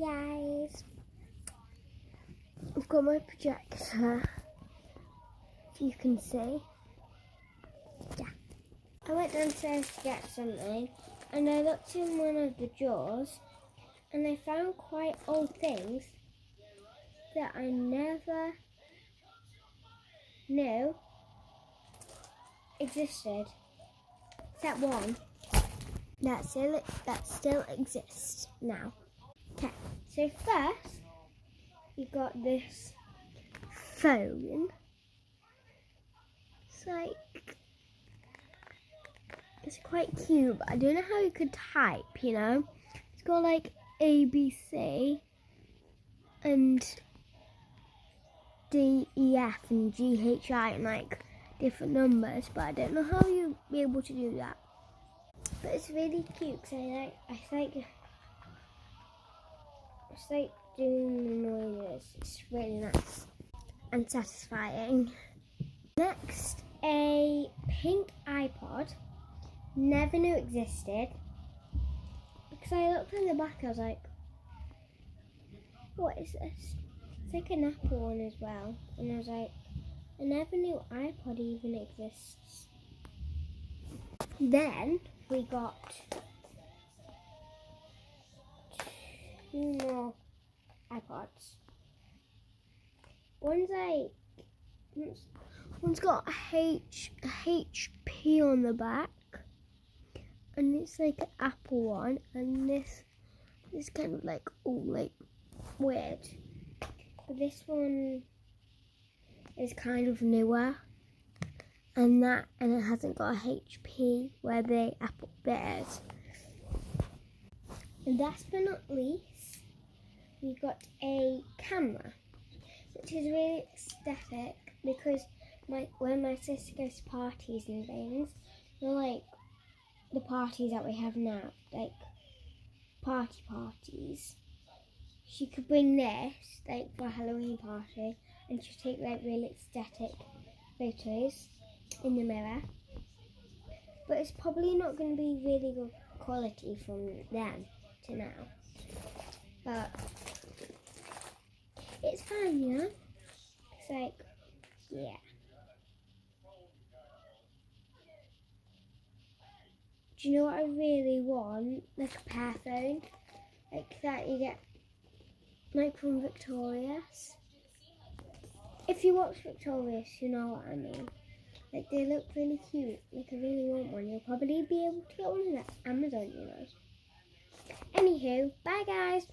guys, I've got my projector, if you can see. Yeah. I went downstairs to get something and I looked in one of the drawers and I found quite old things that I never knew existed. Except one that still exists now. Okay, so first we got this phone. It's quite cute, but I don't know how you could type, you know? It's got like ABC and DEF and GHI and like different numbers, but I don't know how you'd be able to do that. But it's really cute because I like doing the noises. It's really nice and satisfying. Next, a pink iPod. Never knew existed because I looked in the back. I was like, what is this? It's like an Apple one as well, and I was like, I never knew iPod even exists. Then we got two more iPods. One's got a HP on the back, and it's like an Apple one, and this is kind of like weird. But this one is kind of newer, and it hasn't got a HP where the Apple bit is. And last but not least, we got a camera, which is really aesthetic because when my sister goes to parties and things, they're like the parties that we have now, like parties. She could bring this like for a Halloween party, and she'd take like really aesthetic photos in the mirror. But it's probably not going to be really good quality from then to now. But it's fine, you know? It's like, yeah. Do you know what I really want? Like a pear phone. Like that you get like from Victoria's. If you watch Victoria's, you know what I mean. Like they look really cute. Like I really want one. You'll probably be able to get one on Amazon, you know. Anywho, bye guys.